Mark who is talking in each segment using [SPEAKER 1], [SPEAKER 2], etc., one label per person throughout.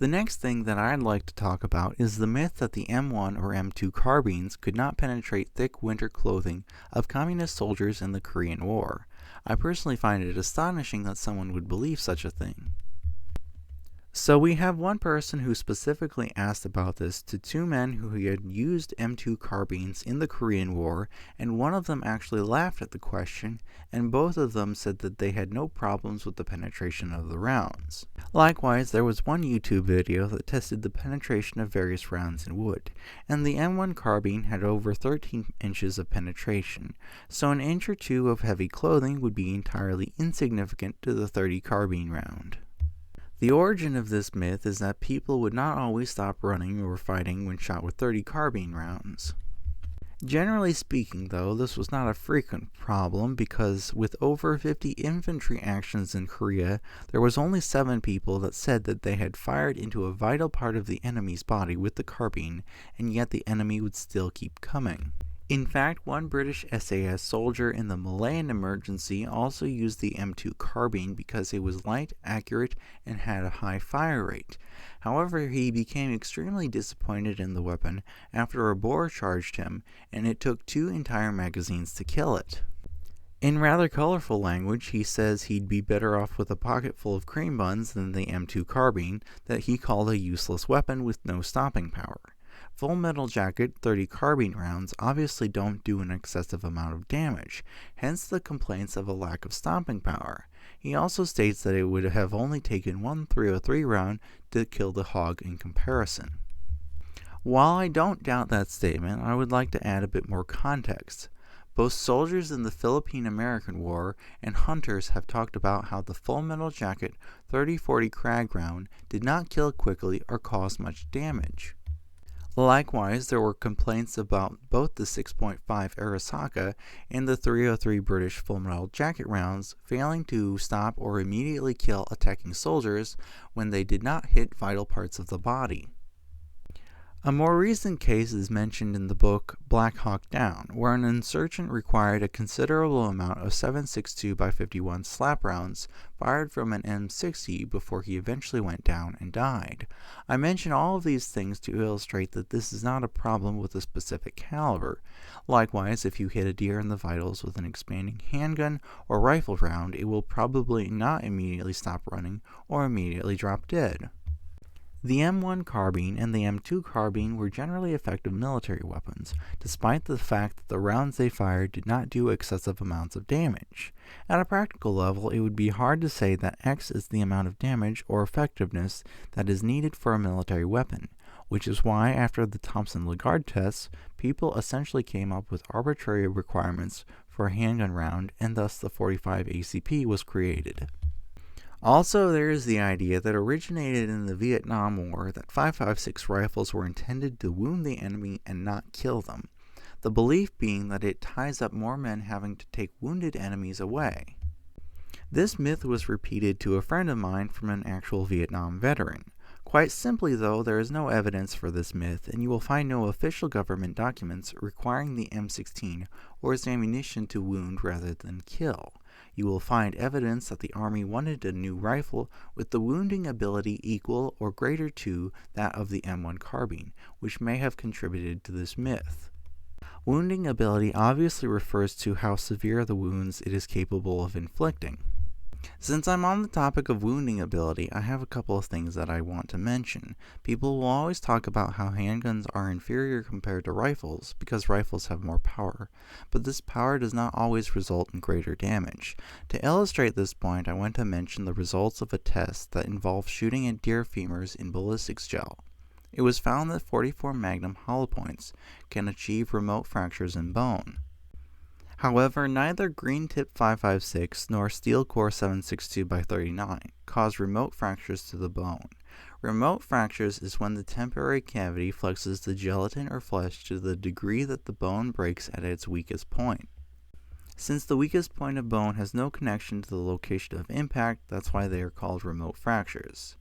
[SPEAKER 1] The next thing that I'd like to talk about is the myth that the M1 or M2 carbines could not penetrate thick winter clothing of communist soldiers in the Korean War. I personally find it astonishing that someone would believe such a thing. So we have one person who specifically asked about this to two men who had used M2 carbines in the Korean War, and one of them actually laughed at the question, and both of them said that they had no problems with the penetration of the rounds. Likewise, there was one YouTube video that tested the penetration of various rounds in wood, and the M1 carbine had over 13 inches of penetration, so an inch or two of heavy clothing would be entirely insignificant to the .30 carbine round. The origin of this myth is that people would not always stop running or fighting when shot with .30 carbine rounds. Generally speaking, though, this was not a frequent problem because with over 50 infantry actions in Korea, there was only 7 people that said that they had fired into a vital part of the enemy's body with the carbine, and yet the enemy would still keep coming. In fact, one British SAS soldier in the Malay Emergency also used the M2 carbine because it was light, accurate, and had a high fire rate. However, he became extremely disappointed in the weapon after a boar charged him, and it took 2 entire magazines to kill it. In rather colorful language, he says he'd be better off with a pocket full of cream buns than the M2 carbine that he called a useless weapon with no stopping power. Full Metal Jacket .30 carbine rounds obviously don't do an excessive amount of damage, hence the complaints of a lack of stopping power. He also states that it would have only taken one .303 round to kill the hog in comparison. While I don't doubt that statement, I would like to add a bit more context. Both soldiers in the Philippine-American War and hunters have talked about how the Full Metal Jacket .30-40 Krag round did not kill quickly or cause much damage. Likewise, there were complaints about both the 6.5 Arisaka and the .303 British Full Metal Jacket rounds failing to stop or immediately kill attacking soldiers when they did not hit vital parts of the body. A more recent case is mentioned in the book Black Hawk Down, where an insurgent required a considerable amount of 7.62 by 51 slap rounds fired from an M60 before he eventually went down and died. I mention all of these things to illustrate that this is not a problem with a specific caliber. Likewise, if you hit a deer in the vitals with an expanding handgun or rifle round, it will probably not immediately stop running or immediately drop dead. The M1 carbine and the M2 carbine were generally effective military weapons, despite the fact that the rounds they fired did not do excessive amounts of damage. At a practical level, it would be hard to say that X is the amount of damage or effectiveness that is needed for a military weapon, which is why after the Thompson-Lagarde tests, people essentially came up with arbitrary requirements for a handgun round, and thus the .45 ACP was created. Also, there is the idea that originated in the Vietnam War that 5.56 rifles were intended to wound the enemy and not kill them, the belief being that it ties up more men having to take wounded enemies away. This myth was repeated to a friend of mine from an actual Vietnam veteran. Quite simply, though, there is no evidence for this myth, and you will find no official government documents requiring the M16 or its ammunition to wound rather than kill. You will find evidence that the Army wanted a new rifle with the wounding ability equal or greater to that of the M1 carbine, which may have contributed to this myth. Wounding ability obviously refers to how severe the wounds it is capable of inflicting. Since I'm on the topic of wounding ability, I have a couple of things that I want to mention. People will always talk about how handguns are inferior compared to rifles because rifles have more power, but this power does not always result in greater damage. To illustrate this point, I want to mention the results of a test that involved shooting at deer femurs in ballistics gel. It was found that 44 Magnum hollow points can achieve remote fractures in bone. However, neither Green Tip 5.56 nor Steel Core 7.62 by 39 cause remote fractures to the bone. Remote fractures is when the temporary cavity flexes the gelatin or flesh to the degree that the bone breaks at its weakest point. Since the weakest point of bone has no connection to the location of impact, that's why they are called remote fractures.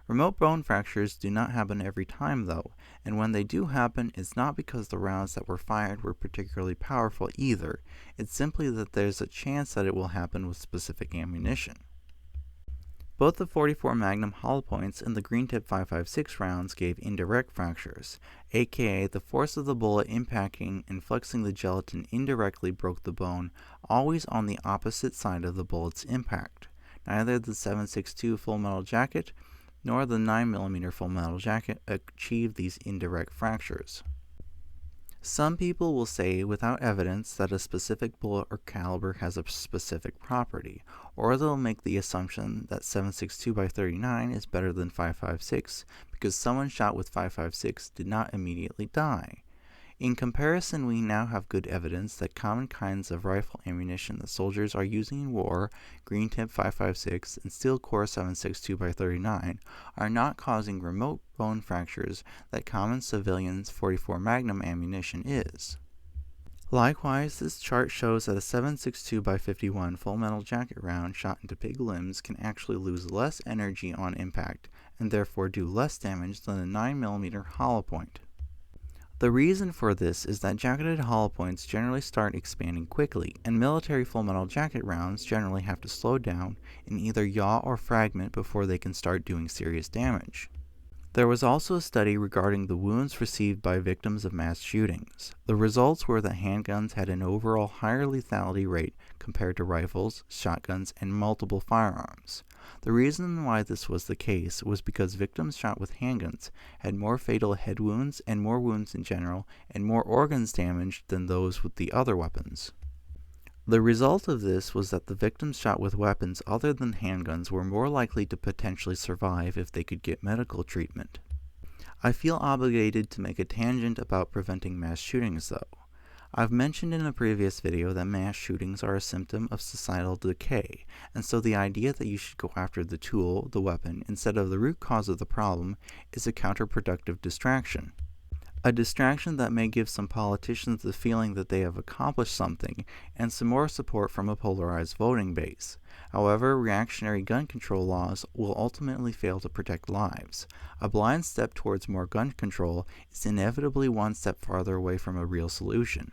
[SPEAKER 1] Remote bone fractures do not happen every time though, and when they do happen, it's not because the rounds that were fired were particularly powerful either. It's simply that there's a chance that it will happen with specific ammunition. Both the .44 Magnum hollow points and the green tip .556 rounds gave indirect fractures, aka the force of the bullet impacting and flexing the gelatin indirectly broke the bone, always on the opposite side of the bullet's impact. Neither the .762 Full Metal Jacket nor the 9mm Full Metal Jacket achieved these indirect fractures. Some people will say without evidence that a specific bullet or caliber has a specific property, or they'll make the assumption that .762 x 39 is better than .556 because someone shot with .556 did not immediately die. In comparison, we now have good evidence that common kinds of rifle ammunition that soldiers are using in war, green tip .556 and steel core .762 x 39, are not causing remote bone fractures that common civilians' .44 Magnum ammunition is. Likewise, this chart shows that a .762 x 51 Full Metal Jacket round shot into pig limbs can actually lose less energy on impact and therefore do less damage than a 9mm hollow point. The reason for this is that jacketed hollow points generally start expanding quickly, and military Full Metal Jacket rounds generally have to slow down and either yaw or fragment before they can start doing serious damage. There was also a study regarding the wounds received by victims of mass shootings. The results were that handguns had an overall higher lethality rate compared to rifles, shotguns, and multiple firearms. The reason why this was the case was because victims shot with handguns had more fatal head wounds and more wounds in general and more organs damaged than those with the other weapons. The result of this was that the victims shot with weapons other than handguns were more likely to potentially survive if they could get medical treatment. I feel obligated to make a tangent about preventing mass shootings though. I've mentioned in a previous video that mass shootings are a symptom of societal decay, and so the idea that you should go after the tool, the weapon, instead of the root cause of the problem is a counterproductive distraction. A distraction that may give some politicians the feeling that they have accomplished something and some more support from a polarized voting base. However, reactionary gun control laws will ultimately fail to protect lives. A blind step towards more gun control is inevitably one step farther away from a real solution.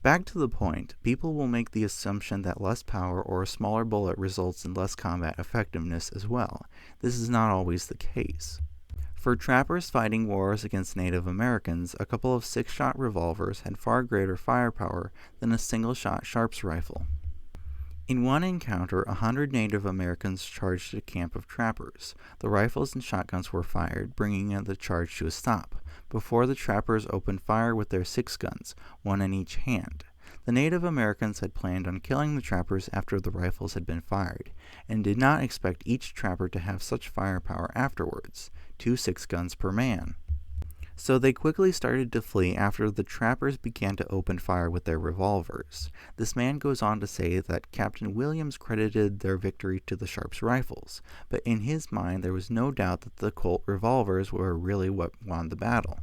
[SPEAKER 1] Back to the point, people will make the assumption that less power or a smaller bullet results in less combat effectiveness as well. This is not always the case. For trappers fighting wars against Native Americans, a couple of 6-shot revolvers had far greater firepower than a single-shot Sharps rifle. In one encounter, 100 Native Americans charged a camp of trappers. The rifles and shotguns were fired, bringing the charge to a stop, before the trappers opened fire with their 6 guns, one in each hand. The Native Americans had planned on killing the trappers after the rifles had been fired, and did not expect each trapper to have such firepower afterwards, 2 6-guns per man. So they quickly started to flee after the trappers began to open fire with their revolvers. This man goes on to say that Captain Williams credited their victory to the Sharps rifles, but in his mind there was no doubt that the Colt revolvers were really what won the battle.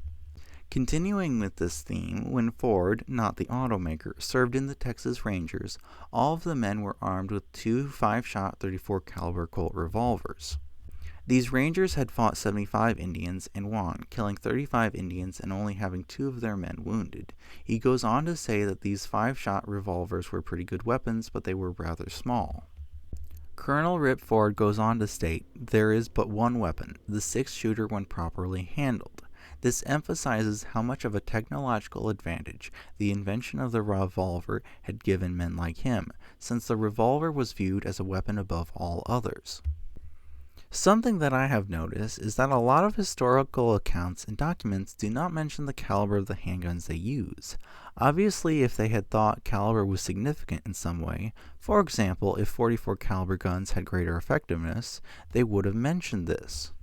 [SPEAKER 1] Continuing with this theme, when Ford, not the automaker, served in the Texas Rangers, all of the men were armed with 2 5-shot 34 caliber Colt revolvers. These Rangers had fought 75 Indians and won, killing 35 Indians and only having 2 of their men wounded. He goes on to say that these 5-shot revolvers were pretty good weapons, but they were rather small. Colonel Rip Ford goes on to state, there is but one weapon, the 6-shooter when properly handled. This emphasizes how much of a technological advantage the invention of the revolver had given men like him, since the revolver was viewed as a weapon above all others. Something that I have noticed is that a lot of historical accounts and documents do not mention the caliber of the handguns they use. Obviously, if they had thought caliber was significant in some way, for example, if .44 caliber guns had greater effectiveness, they would have mentioned this.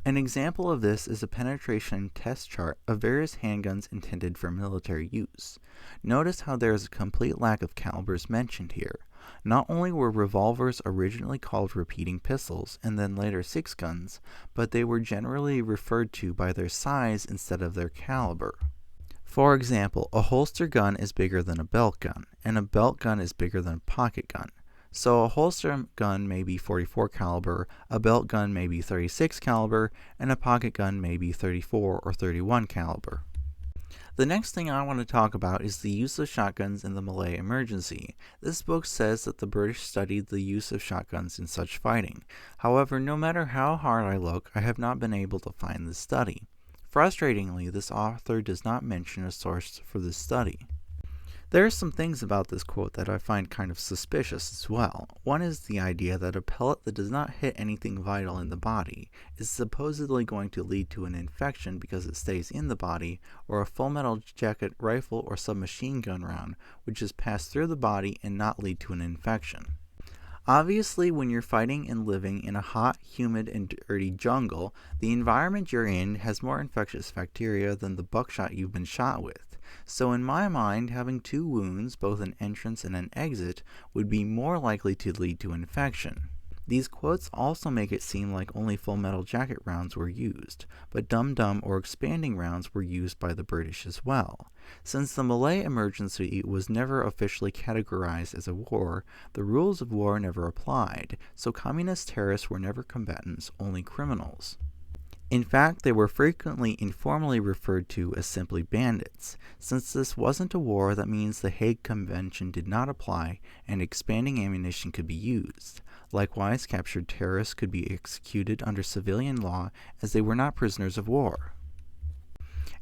[SPEAKER 1] An example of this is a penetration test chart of various handguns intended for military use. Notice how there is a complete lack of calibers mentioned here. Not only were revolvers originally called repeating pistols and then later 6-guns, but they were generally referred to by their size instead of their caliber. For example, a holster gun is bigger than a belt gun, and a belt gun is bigger than a pocket gun. So a holster gun may be .44 caliber, a belt gun may be .36 caliber, and a pocket gun may be .34 or .31 caliber. The next thing I want to talk about is the use of shotguns in the Malay Emergency. This book says that the British studied the use of shotguns in such fighting. However, no matter how hard I look, I have not been able to find this study. Frustratingly, this author does not mention a source for this study. There are some things about this quote that I find kind of suspicious as well. One is the idea that a pellet that does not hit anything vital in the body is supposedly going to lead to an infection because it stays in the body, or a full metal jacket, rifle, or submachine gun round, which is passed through the body and not lead to an infection. Obviously, when you're fighting and living in a hot, humid, and dirty jungle, the environment you're in has more infectious bacteria than the buckshot you've been shot with. So in my mind, having two wounds, both an entrance and an exit, would be more likely to lead to infection. These quotes also make it seem like only full metal jacket rounds were used, but dum-dum or expanding rounds were used by the British as well. Since the Malay Emergency was never officially categorized as a war, the rules of war never applied, so communist terrorists were never combatants, only criminals. In fact, they were frequently informally referred to as simply bandits. Since this wasn't a war, that means the Hague Convention did not apply and expanding ammunition could be used. Likewise, captured terrorists could be executed under civilian law as they were not prisoners of war.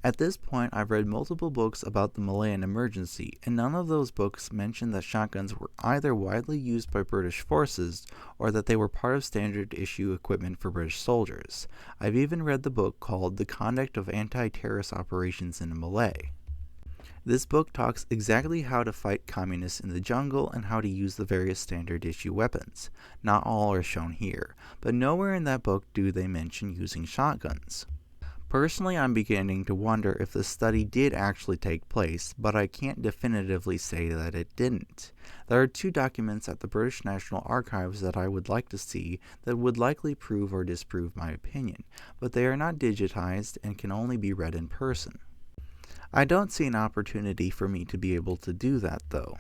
[SPEAKER 1] At this point, I've read multiple books about the Malayan Emergency, and none of those books mention that shotguns were either widely used by British forces or that they were part of standard issue equipment for British soldiers. I've even read the book called The Conduct of Anti-Terrorist Operations in Malay. This book talks exactly how to fight communists in the jungle and how to use the various standard issue weapons. Not all are shown here, but nowhere in that book do they mention using shotguns. Personally, I'm beginning to wonder if the study did actually take place, but I can't definitively say that it didn't. There are two documents at the British National Archives that I would like to see that would likely prove or disprove my opinion, but they are not digitized and can only be read in person. I don't see an opportunity for me to be able to do that, though.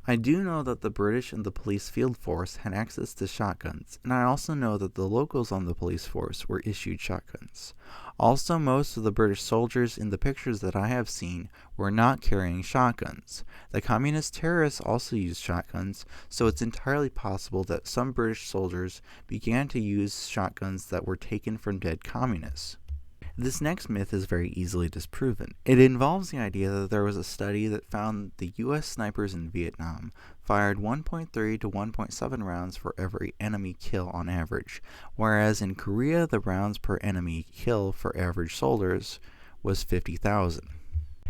[SPEAKER 1] I do know that the British and the police field force had access to shotguns, and I also know that the locals on the police force were issued shotguns. Also, most of the British soldiers in the pictures that I have seen were not carrying shotguns. The communist terrorists also used shotguns, so it's entirely possible that some British soldiers began to use shotguns that were taken from dead communists. This next myth is very easily disproven. It involves the idea that there was a study that found the U.S. snipers in Vietnam fired 1.3 to 1.7 rounds for every enemy kill on average, whereas in Korea the rounds per enemy kill for average soldiers was 50,000.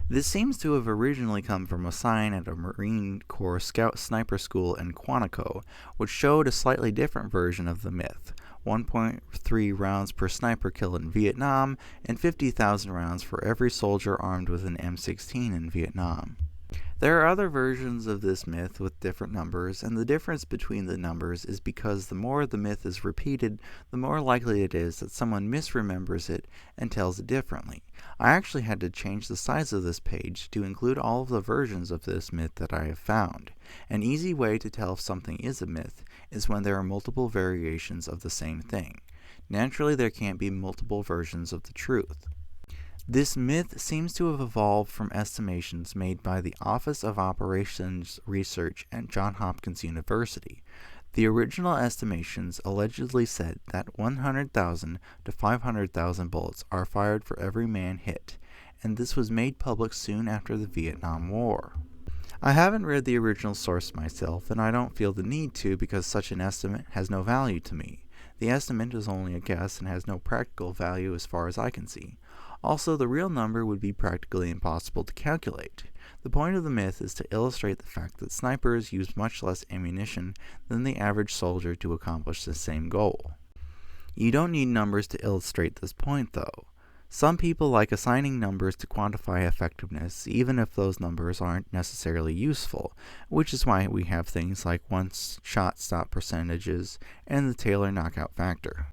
[SPEAKER 1] This seems to have originally come from a sign at a Marine Corps Scout Sniper School in Quantico, which showed a slightly different version of the myth. 1.3 rounds per sniper kill in Vietnam, and 50,000 rounds for every soldier armed with an M16 in Vietnam. There are other versions of this myth with different numbers, and the difference between the numbers is because the more the myth is repeated, the more likely it is that someone misremembers it and tells it differently. I actually had to change the size of this page to include all of the versions of this myth that I have found. An easy way to tell if something is a myth is when there are multiple variations of the same thing. Naturally, there can't be multiple versions of the truth. This myth seems to have evolved from estimations made by the Office of Operations Research at Johns Hopkins University. The original estimations allegedly said that 100,000 to 500,000 bullets are fired for every man hit, and this was made public soon after the Vietnam War. I haven't read the original source myself, and I don't feel the need to because such an estimate has no value to me. The estimate is only a guess and has no practical value as far as I can see. Also, the real number would be practically impossible to calculate. The point of the myth is to illustrate the fact that snipers use much less ammunition than the average soldier to accomplish the same goal. You don't need numbers to illustrate this point, though. Some people like assigning numbers to quantify effectiveness, even if those numbers aren't necessarily useful, which is why we have things like one-shot stop percentages and the Taylor knockout factor.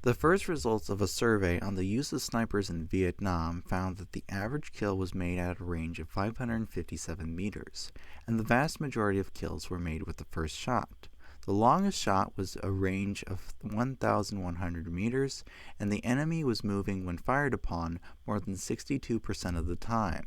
[SPEAKER 1] The first results of a survey on the use of snipers in Vietnam found that the average kill was made at a range of 557 meters, and the vast majority of kills were made with the first shot. The longest shot was a range of 1,100 meters, and the enemy was moving when fired upon more than 62% of the time.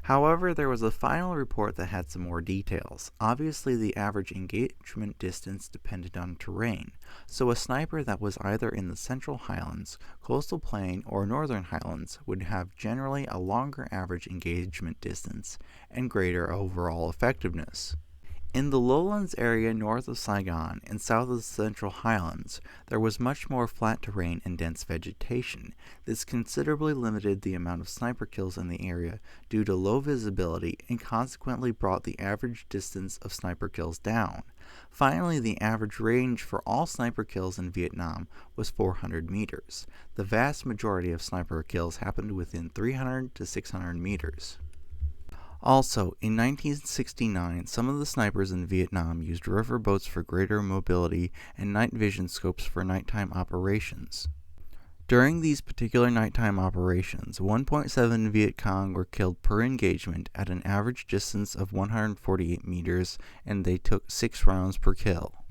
[SPEAKER 1] However, there was a final report that had some more details. Obviously, the average engagement distance depended on terrain, so a sniper that was either in the Central Highlands, Coastal Plain, or Northern Highlands would have generally a longer average engagement distance and greater overall effectiveness. In the lowlands area north of Saigon and south of the Central Highlands, there was much more flat terrain and dense vegetation. This considerably limited the amount of sniper kills in the area due to low visibility and consequently brought the average distance of sniper kills down. Finally, the average range for all sniper kills in Vietnam was 400 meters. The vast majority of sniper kills happened within 300 to 600 meters. Also, in 1969, some of the snipers in Vietnam used river boats for greater mobility and night vision scopes for nighttime operations. During these particular nighttime operations, 1.7 Viet Cong were killed per engagement at an average distance of 148 meters, and they took 6 rounds per kill.